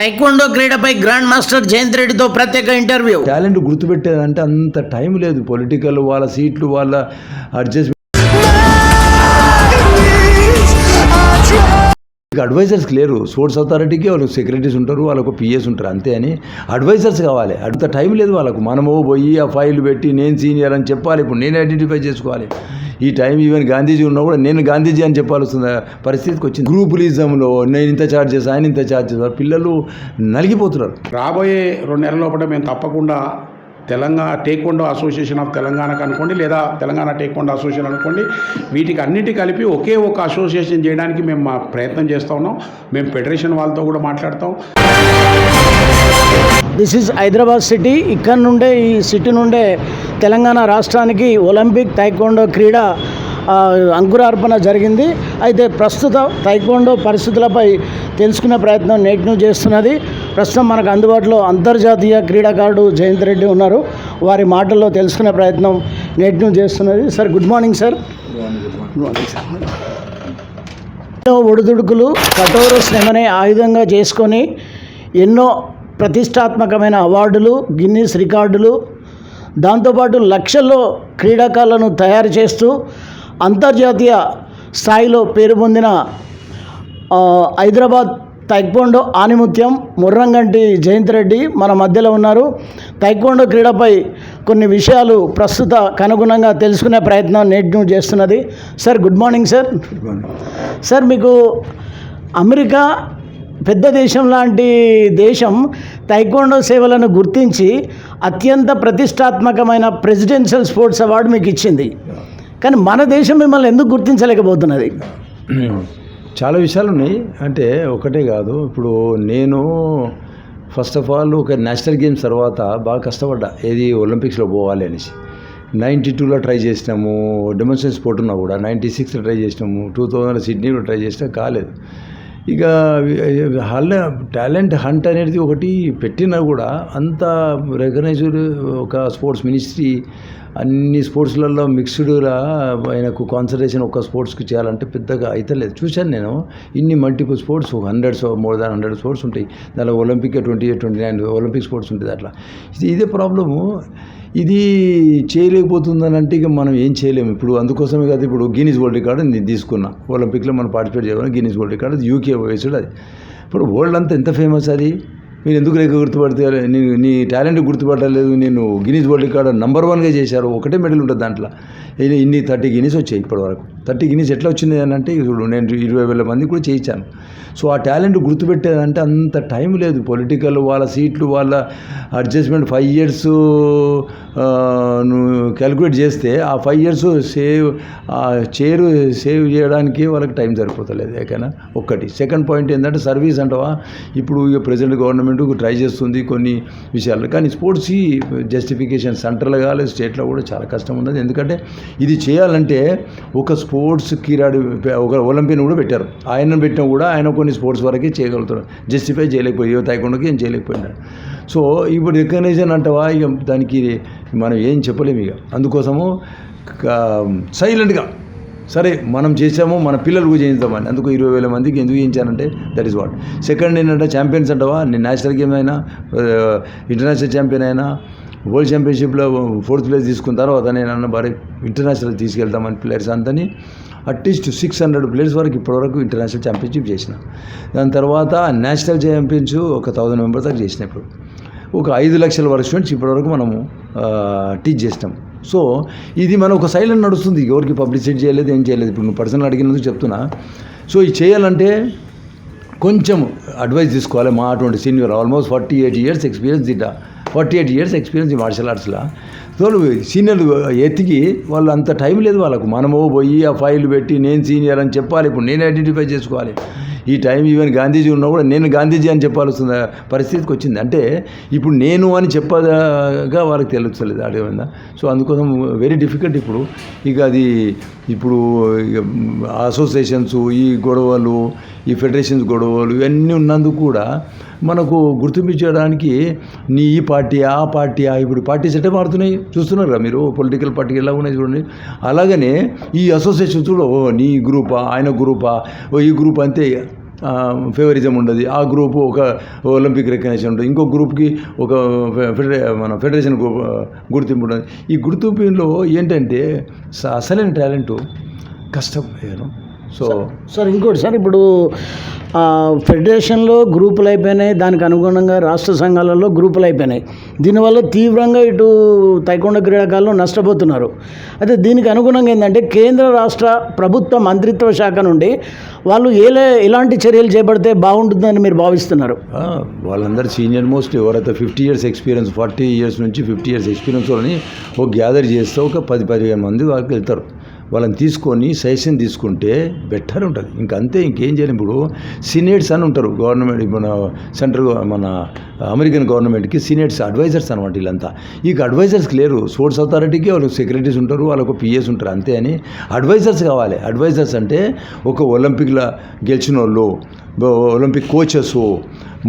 Taekwondo క్రీడపై grand master Jayant రెడ్డితో ప్రత్యేక interview. Talent గుర్తుపెట్టేదంటే అంత టైం లేదు. పొలిటికల్ వాళ్ళ సీట్లు వాళ్ళ అడ్జస్ట్మెంట్. అడ్వైజర్స్ లేరు. స్పోర్ట్స్ అథారిటీకి వాళ్ళకి సెక్రటరీస్ ఉంటారు, వాళ్ళకు పిఎస్ ఉంటారు, అంతే. అని అడ్వైజర్స్ కావాలి. అంత టైం లేదు వాళ్ళకు. మనము పోయి ఆ ఫైల్ పెట్టి నేను సీనియర్ అని చెప్పాలి. ఇప్పుడు నేను ఐడెంటిఫై చేసుకోవాలి. ఈ టైం ఈవెన్ గాంధీజీ ఉన్నా కూడా నేను గాంధీజీ అని చెప్పాల్సిన పరిస్థితికి వచ్చింది. గ్రూపులిజంలో నేను ఇంత ఛార్జ్ చేస్తాను, ఆయన ఇంత ఛార్జ్ చేస్తారు, పిల్లలు నలిగిపోతున్నారు. రాబోయే 2 నెలల లోపల మేము తప్పకుండా తెలంగాణ టేక్వాండో అసోసియేషన్ ఆఫ్ తెలంగాణకు అనుకోండి, లేదా తెలంగాణ టేక్వాండో అసోసియేషన్ అనుకోండి, వీటికి అన్నిటి కలిపి ఒకే ఒక అసోసియేషన్ చేయడానికి మేము మా ప్రయత్నం చేస్తూ ఉన్నాం. మేము ఫెడరేషన్ వాళ్ళతో కూడా మాట్లాడతాం. This is Hyderabad city. ఇక్కడ నుండే, ఈ సిటీ నుండే తెలంగాణ రాష్ట్రానికి ఒలింపిక్ టైక్వాండో క్రీడ అంకురార్పణ జరిగింది. అయితే ప్రస్తుత టైక్వాండో పరిస్థితులపై తెలుసుకునే ప్రయత్నం నేటి న్యూస్ చేస్తున్నది. ప్రస్తుతం మనకు అందుబాటులో అంతర్జాతీయ క్రీడాకారుడు జయంత్ రెడ్డి ఉన్నారు. వారి మాటల్లో తెలుసుకునే ప్రయత్నం నేటి న్యూస్ చేస్తున్నది. Sir, good morning sir. Good morning sir. ఎన్నో ఒడిదుడుకులు కఠోర శ్రమనే ఆయుధంగా చేసుకొని ఎన్నో ప్రతిష్టాత్మకమైన అవార్డులు, గిన్నీస్ రికార్డులు, దాంతోపాటు లక్షల్లో క్రీడాకారులను తయారు చేస్తూ అంతర్జాతీయ స్థాయిలో పేరు పొందిన హైదరాబాద్ టైక్వాండో ఆణిముత్యం ముర్రంగంటి జయంత్ రెడ్డి మన మధ్యలో ఉన్నారు. టైక్వాండో క్రీడపై కొన్ని విషయాలు ప్రస్తుత కనుగుణంగా తెలుసుకునే ప్రయత్నం నేటి న్యూస్ చేస్తున్నది. Sir, good morning sir. Sir, మీకు అమెరికా పెద్ద దేశం లాంటి దేశం టైక్వాండో సేవలను గుర్తించి అత్యంత ప్రతిష్టాత్మకమైన ప్రెసిడెన్షియల్ స్పోర్ట్స్ అవార్డు మీకు ఇచ్చింది. కానీ మన దేశం మిమ్మల్ని ఎందుకు గుర్తించలేకపోతున్నది? చాలా విషయాలు ఉన్నాయి. అంటే ఒకటే కాదు. ఇప్పుడు నేను ఫస్ట్ ఆఫ్ ఆల్ ఒక నేషనల్ గేమ్స్ తర్వాత బాగా కష్టపడ్డా, ఏది ఒలింపిక్స్లో పోవాలి అనేసి. 92లో ట్రై చేసినాము, డెమోన్స్ట్రేషన్ స్పోర్ట్ ఉన్నా కూడా. 96లో ట్రై చేసినాము, 2000 సిడ్నీలో ట్రై చేసినా కాలేదు. ఇక టాలెంట్ హంట్ అనేది ఒకటి పెట్టినా కూడా అంత రికగ్నైజ్డ్ ఒక స్పోర్ట్స్ మినిస్ట్రీ అన్ని స్పోర్ట్స్లలో మిక్స్డ్గా ఆయనకు కాన్సన్ట్రేషన్ ఒక స్పోర్ట్స్కి చేయాలంటే పెద్దగా అవుతలేదు. చూశాను నేను ఇన్ని multiple sports, more than 100 sports ఉంటాయి. దానిలో ఒలింపిక్ 28, 29 ఒలింపిక్ స్పోర్ట్స్ ఉంటుంది. అట్లా ఇదే ప్రాబ్లము. ఇది చేయలేకపోతుందని అంటే ఇక మనం ఏం చేయలేము. ఇప్పుడు అందుకోసమే కదా ఇప్పుడు గిన్నీస్ వరల్డ్ రికార్డు నేను తీసుకున్నా. ఒలింపిక్లో మనం పార్టిసిపేట్ చేయాలని గిన్నీస్ వరల్డ్ రికార్డు యూకే వేసాడు. అది ఇప్పుడు వరల్డ్ అంతా ఎంత ఫేమస్. అది మీరు ఎందుకు గుర్తుపడితే నీ టాలెంట్ గుర్తుపట్టలేదు. నేను గిన్నీస్ వరల్డ్ రికార్డు నెంబర్ 1గా చేశారు. ఒకటే మెడల్ ఉంటుంది దాంట్లో. ఇన్ని 30 గిన్నీస్ వచ్చాయి ఇప్పటి వరకు. 30 గిన్నీస్ ఎట్లా వచ్చింది అని అంటే ఇప్పుడు నేను 20,000 మంది కూడా చేయించాను. సో ఆ టాలెంట్ గుర్తుపెట్టేదంటే అంత టైం లేదు. పొలిటికల్ వాళ్ళ సీట్లు వాళ్ళ అడ్జస్ట్మెంట్ 5 ఇయర్స్ క్యాలిక్యులేట్ చేస్తే ఆ 5 ఇయర్స్ సేవ్ చేయడానికి వాళ్ళకి టైం సరిపోతలేదు. ఏకైనా ఒక్కటి. సెకండ్ పాయింట్ ఏంటంటే సర్వీస్ అంటవా. ఇప్పుడు ప్రెజెంట్ గవర్నమెంట్ ట్రై చేస్తుంది కొన్ని విషయాలు, కానీ స్పోర్ట్స్కి జస్టిఫికేషన్ సెంట్రల్ కావాలి, స్టేట్లో కూడా చాలా కష్టం ఉన్నది. ఎందుకంటే ఇది చేయాలంటే ఒక స్పోర్ట్స్ క్రీడాడు ఒక ఒలింపియన్ కూడా పెట్టారు. ఆయన పెట్టినా కూడా ఆయన కొన్ని స్పోర్ట్స్ వరకే చేయగలుగుతాడు. జస్టిఫై చేయలేకపోయి టైక్వాండోకి ఏం చేయలేకపోయినాడు. సో ఇప్పుడు రికగ్నైజేషన్ అంటవా, ఇక దానికి మనం ఏం చెప్పలేము. ఇక అందుకోసము సైలెంట్గా సరే మనం చేసాము, మన పిల్లలకు చేయించామని. అందుకు 20,000 మందికి ఎందుకు చేయించానంటే దట్ ఈస్ వాట్. సెకండ్ ఏంటంటే ఛాంపియన్స్ అంటవా. నేను నేషనల్ గేమ్ అయినా, ఇంటర్నేషనల్ ఛాంపియన్ అయినా, వరల్డ్ ఛాంపియన్షిప్లో 4th ప్లేస్ తీసుకున్న తర్వాత నేను అన్న భారీ ఇంటర్నేషనల్ తీసుకెళ్తామని ప్లేయర్స్ అంతని అట్లీస్ట్ 600 ప్లేయర్స్ వరకు ఇప్పటివరకు ఇంటర్నేషనల్ ఛాంపియన్షిప్ చేసిన. దాని తర్వాత నేషనల్ ఛాంపియన్స్ ఒక 1000 మెంబర్స్ దాకా చేసిన. ఇప్పుడు ఒక 5 లక్షల వరకు స్టూడెంట్స్ ఇప్పటివరకు మనము టీచ్ చేసినాం. సో ఇది మనం ఒక సైలెంట్ నడుస్తుంది. ఎవరికి పబ్లిసిటీ చేయలేదు, ఏం చేయలేదు. ఇప్పుడు నువ్వు పర్సనల్ అడిగినందుకు చెప్తున్నా. సో ఇది చేయాలంటే కొంచెం అడ్వైస్ తీసుకోవాలి. మా అటువంటి senior almost 48 years experience 48 years experience ఈ మార్షల్ ఆర్ట్స్లో. సో సీనియర్లు ఎత్తికి వాళ్ళు అంత టైం లేదు వాళ్ళకు. మనము పోయి ఆ ఫైల్ పెట్టి నేను సీనియర్ అని చెప్పాలి. ఇప్పుడు నేను ఐడెంటిఫై చేసుకోవాలి. ఈ టైం ఈవెన్ గాంధీజీ ఉన్నా కూడా నేను గాంధీజీ అని చెప్పాల్సిన పరిస్థితికి వచ్చింది. అంటే ఇప్పుడు నేను అని చెప్పగా వాళ్ళకి తెలుస్తలేదు అదేమైందా. సో అందుకోసం వెరీ డిఫికల్ట్ ఇప్పుడు. ఇక అది ఇప్పుడు అసోసియేషన్స్ ఈ గొడవలు, ఈ ఫెడరేషన్స్ గొడవలు ఇవన్నీ ఉన్నందుకు కూడా మనకు గుర్తింపించడానికి నీ ఈ పార్టీ ఆ పార్టీ ఇప్పుడు పార్టీస్ ఎట్టే మారుతున్నాయి చూస్తున్నారు కదా మీరు. పొలిటికల్ పార్టీ ఎలా ఉన్నాయి చూడండి. అలాగనే ఈ అసోసియేషన్స్ కూడా నీ గ్రూపా ఆయన గ్రూపా ఈ గ్రూప్ అంతే. ఫేవరిజం ఉండదు. ఆ గ్రూపు ఒక ఒలింపిక్ రికగ్నిషన్ ఉంటుంది, ఇంకో గ్రూప్కి ఒక మన ఫెడరేషన్ గుర్తింపు ఉంటుంది. ఈ గుర్తింపులో ఏంటంటే అసలైన టాలెంటు కష్టం. సో సార్ ఇంకోటి సార్, ఇప్పుడు ఫెడరేషన్లో గ్రూపులు అయిపోయినాయి, దానికి అనుగుణంగా రాష్ట్ర సంఘాలలో గ్రూపులు అయిపోయినాయి. దీనివల్ల తీవ్రంగా ఇటు తైకొండ క్రీడాకారులు నష్టపోతున్నారు. అయితే దీనికి అనుగుణంగా ఏంటంటే కేంద్ర రాష్ట్ర ప్రభుత్వ మంత్రిత్వ శాఖ నుండి వాళ్ళు ఎలాంటి చర్యలు చేపడితే బాగుంటుందని మీరు భావిస్తున్నారు? వాళ్ళందరూ సీనియర్ మోస్ట్ ఎవరైతే 50 years ఎక్స్పీరియన్స్, 40 years నుంచి 50 years ఎక్స్పీరియన్స్ వాళ్ళని ఒక గ్యాదర్ చేస్తే ఒక 10-15 మంది వాళ్ళకి వెళ్తారు. వాళ్ళని తీసుకొని సజెషన్ తీసుకుంటే బెటర్ ఉంటుంది. ఇంకంతే, ఇంకేం చేయాలి. ఇప్పుడు సీనియర్స్ అని ఉంటారు గవర్నమెంట్, మన మన అమెరికన్ గవర్నమెంట్కి సీనియర్స్ అడ్వైజర్స్ అనమాట వీళ్ళంతా. ఇక అడ్వైజర్స్కి లేరు. స్పోర్ట్స్ అథారిటీకి వాళ్ళకి సెక్రటరీస్ ఉంటారు, వాళ్ళకు పిఎస్ ఉంటారు, అంతే. అని అడ్వైజర్స్ కావాలి. అడ్వైజర్స్ అంటే ఒక ఒలింపిక్లో గెలిచిన వాళ్ళు, ఒలింపిక్ కోచెస్,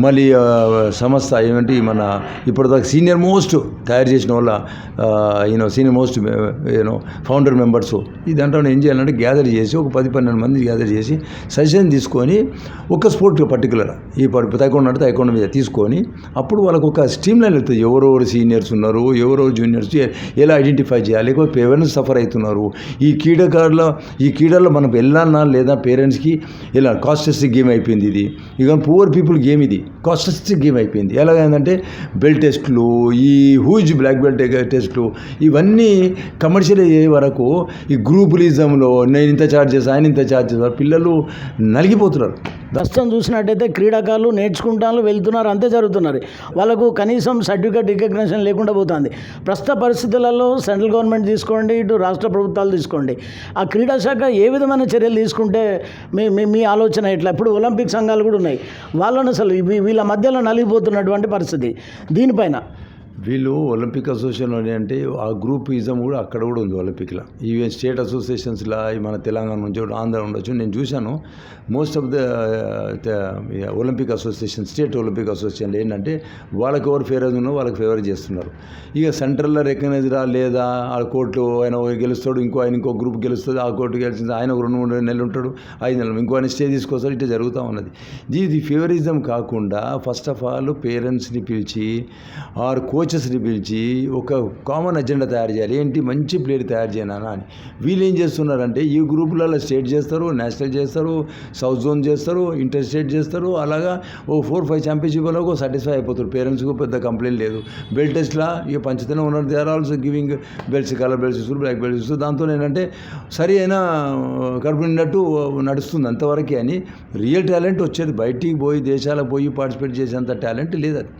మళ్ళీ సంస్థ ఏమంటే మన ఇప్పటిదాకా సీనియర్ మోస్ట్ తయారు చేసిన వాళ్ళ సీనియర్ మోస్ట్ ఫౌండర్ మెంబర్స్, ఇదంతా ఏం చేయాలంటే గ్యాదర్ చేసి ఒక 10-12 మంది గ్యాదర్ చేసి సజెషన్ తీసుకొని ఒక స్పోర్ట్ పర్టికులర్ ఈ తైకొండ అంటే తైకొండ మీద తీసుకొని అప్పుడు వాళ్ళకు ఒక స్ట్రీమ్ లైన్ వెళ్తుంది. ఎవరెవరు సీనియర్స్ ఉన్నారు, ఎవరెవరు జూనియర్స్, ఎలా ఐడెంటిఫై చేయాలి, ఎక్కువ పేరెంట్స్ సఫర్ అవుతున్నారు ఈ క్రీడల్లో మనం వెళ్ళాలన్నా లేదా పేరెంట్స్కి ఇలా కాస్టెస్టిక్ గేమ్ అయిపోయింది ఇది. ఇక పూర్ పీపుల్ గేమ్ ఇది కాస్టెస్టిక్ గేమ్ అయిపోయింది. ఎలాగైందంటే బెల్ట్ టెస్ట్లు, ఈ హ్యూజ్ బ్లాక్ బెల్ట్ టెస్ట్లు, ఇవన్నీ కమర్షియల్ అయ్యే వరకు ఈ గ్రూపులిజంలో నేను ఇంత ఛార్జ్ చేస్తాను, ఆయన ఇంత ఛార్జ్ చేస్తారు, పిల్లలు నలిగిపోతున్నారు. ప్రస్తుతం చూసినట్టయితే క్రీడాకారులు నేర్చుకుంటాను వెళ్తున్నారు, అంతే జరుగుతున్నారు. వాళ్ళకు కనీసం సర్టిఫికేట్ రికగ్నిషన్ లేకుండా పోతుంది. ప్రస్తుత పరిస్థితులలో సెంట్రల్ గవర్నమెంట్ తీసుకోండి, ఇటు రాష్ట్ర ప్రభుత్వాలు తీసుకోండి, ఆ క్రీడా శాఖ ఏ విధమైన చర్యలు తీసుకుంటే మీ ఆలోచన ఎట్లా? ఇప్పుడు ఒలింపిక్ సంఘాలు కూడా ఉన్నాయి, వాళ్ళను అసలు వీళ్ళ మధ్యలో నలిగిపోతున్నటువంటి పరిస్థితి. దీనిపైన వీళ్ళు ఒలింపిక్ అసోసియేషన్ అంటే ఆ గ్రూపిజం కూడా అక్కడ కూడా ఉంది ఒలింపిక్లో. ఈవెన్ స్టేట్ అసోసియేషన్స్లో మన తెలంగాణ నుంచి ఆంధ్ర ఉండొచ్చు. నేను చూశాను most of the Olympic association, state Olympic అసోసియేషన్లు ఏంటంటే వాళ్ళకి ఎవరు ఫేవర్ ఉన్నో వాళ్ళకి ఫేవర్ చేస్తున్నారు. ఇక సెంట్రల్లో రికగ్నైజ్డా లేదా ఆ కోర్టు ఆయన గెలుస్తాడు, ఇంకో గ్రూప్ గెలుస్తుంది, ఆ కోర్టు గెలిచింది, ఆయన 2-3 నెలలు ఉంటాడు, 5 నెలలు ఇంకో ఆయన స్టే తీసుకొస్తాడు, ఇట్లా జరుగుతూ ఉన్నది. ఇది ఫేవరిజం కాకుండా ఫస్ట్ ఆఫ్ ఆల్ పేరెంట్స్ని పిలిచి ఆర్ కోచెస్ని పిలిచి ఒక కామన్ అజెండా తయారు చేయాలి. ఏంటి, మంచి ప్లేయర్ తయారు చేయనా అని. వీళ్ళు ఏం చేస్తున్నారంటే ఈ గ్రూపులలో స్టేట్ చేస్తారు, నేషనల్ చేస్తారు, సౌత్ జోన్ చేస్తారు, ఇంటర్ స్టేట్ చేస్తారు. అలాగా ఓ 4-5 ఛాంపియన్షిప్లకు సాటిస్ఫై అయిపోతారు. పేరెంట్స్కు పెద్ద కంప్లైంట్ లేదు. బెల్ట్ టెస్ట్లా ఇక పంచుతూనే ఉన్నారు. They are also giving belts, colour belts ఇస్తారు, బ్లాక్ బెల్ట్స్ ఇస్తారు. దాంతో ఏంటంటే సరి అయినా కడుపు నిన్నట్టు నడుస్తుంది అంతవరకే. అని రియల్ టాలెంట్ వచ్చేది బయటికి పోయి దేశాలకు పోయి పార్టిసిపేట్ చేసేంత టాలెంట్ లేదు. అది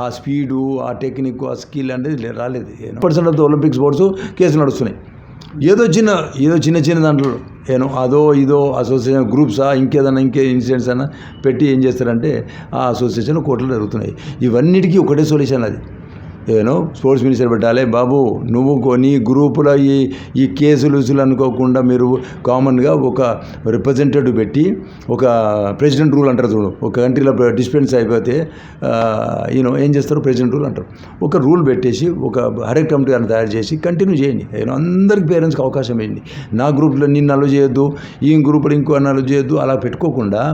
ఆ స్పీడు, ఆ టెక్నిక్, ఆ స్కిల్ అనేది రాలేదు. 100% ఆఫ్ ద ఒలింపిక్ స్పోర్ట్స్ కేసులు నడుస్తున్నాయి. ఏదో చిన్న దాంట్లో అదో ఇదో అసోసియేషన్ గ్రూప్సా ఇంకే ఇన్సిడెంట్స్ అయినా పెట్టి ఏం చేస్తారంటే ఆ అసోసియేషన్ కోర్టులో జరుగుతున్నాయి. ఇవన్నిటికీ ఒకటే సొల్యూషన్ అది. స్పోర్ట్స్ మినిస్టర్ పెట్టాలి. బాబు నువ్వు నీ గ్రూపులో ఈ కేసులు అనుకోకుండా మీరు కామన్గా ఒక రిప్రజెంటేటివ్ పెట్టి ఒక ప్రెసిడెంట్ రూల్ అంటారు చూడు. ఒక కంట్రీలో డిస్పెన్స్ అయిపోతే ఏం చేస్తారు, ప్రెసిడెంట్ రూల్ అంటారు. ఒక రూల్ పెట్టేసి ఒక హరెక్ కమిటీ అని తయారు చేసి కంటిన్యూ చేయండి. అందరికి పేరెంట్స్కి అవకాశం ఇవ్వండి. నా గ్రూప్లో నిన్ను అలో చేయొద్దు, ఈ గ్రూప్లో ఇంకో అలో చేయొద్దు, అలా పెట్టుకోకుండా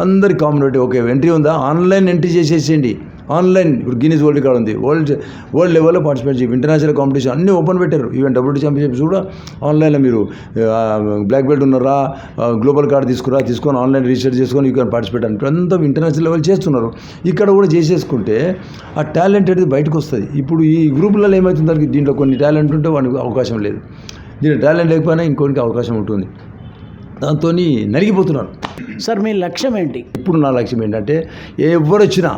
అందరికి కామన్ పెట్టి ఓకే ఎంట్రీ ఉందా ఆన్లైన్ ఎంట్రీ చేసేసేయండి. ఆన్లైన్ ఇప్పుడు గిన్నీస్ వరల్డ్ రికార్డ్ ఉంది, వరల్డ్ లెవెల్లో పార్టిసిపేట్ చేయండి. ఇంటర్నేషనల్ కాంపిటీషన్ అన్నీ ఓపెన్ పెట్టారు. ఈవెన్ WTA ఛాంపియన్షిప్స్ కూడా ఆన్లైన్లో మీరు బ్లాక్ బెల్ట్ ఉన్నారా, గ్లోబల్ కార్డు తీసుకొని ఆన్లైన్ రిజిస్టర్ చేసుకొని యూ కెన్ పార్టిసిపేట్ అని ఇప్పుడు అంతా ఇంటర్నేషనల్ లెవెల్ చేస్తున్నారు. ఇక్కడ కూడా చేసేసుకుంటే ఆ టాలెంట్ అనేది బయటకు వస్తుంది. ఇప్పుడు ఈ గ్రూపులలో ఏమవుతుంది, దానికి దీంట్లో కొన్ని టాలెంట్ ఉంటే వానికి అవకాశం లేదు, దీంట్లో టాలెంట్ లేకపోయినా ఇంకొనికి అవకాశం ఉంటుంది. దాంతో నలిగిపోతున్నారు. సార్ మీ లక్ష్యం ఏంటి? ఇప్పుడు నా లక్ష్యం ఏంటంటే ఎవరు వచ్చినా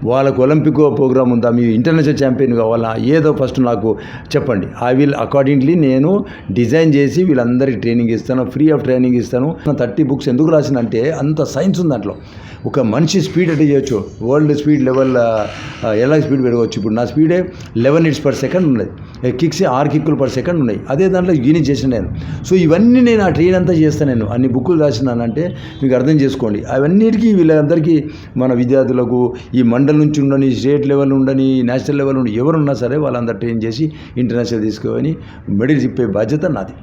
వాళ్ళకు ఒలింపిక్ ప్రోగ్రామ్ ఉందా, మీ ఇంటర్నేషనల్ ఛాంపియన్ కావాలా, ఏదో ఫస్ట్ నాకు చెప్పండి. ఐ విల్ అకార్డింగ్లీ నేను డిజైన్ చేసి వీళ్ళందరికీ ట్రైనింగ్ ఇస్తాను, ఫ్రీ ఆఫ్ ట్రైనింగ్ ఇస్తాను. 30 books ఎందుకు రాసినంటే అంత సైన్స్ ఉంది దాంట్లో. ఒక మనిషి స్పీడ్ అంటే చేయొచ్చు, వరల్డ్ స్పీడ్ లెవెల్ ఎలా స్పీడ్ పెరగవచ్చు. ఇప్పుడు నా స్పీడే 11 hits per second ఉన్నది, కిక్స్ 6 kickలు per second ఉన్నాయి. అదే దాంట్లో యూనిట్ చేసిన నేను. సో ఇవన్నీ నేను ఆ ట్రైన్ అంతా చేస్తాను. నేను అన్ని బుక్కులు రాసినానంటే మీకు అర్థం చేసుకోండి. అవన్నిటికీ వీళ్ళందరికీ మన విద్యార్థులకు ఈ మండలం నుంచి ఉండని, స్టేట్ లెవెల్ ఉండని, నేషనల్ లెవెల్ ఉండి ఎవరున్నా సరే వాళ్ళందరూ ట్రైన్ చేసి ఇంటర్నేషనల్ తీసుకొని మెడల్ చెప్పే బాధ్యత నాది.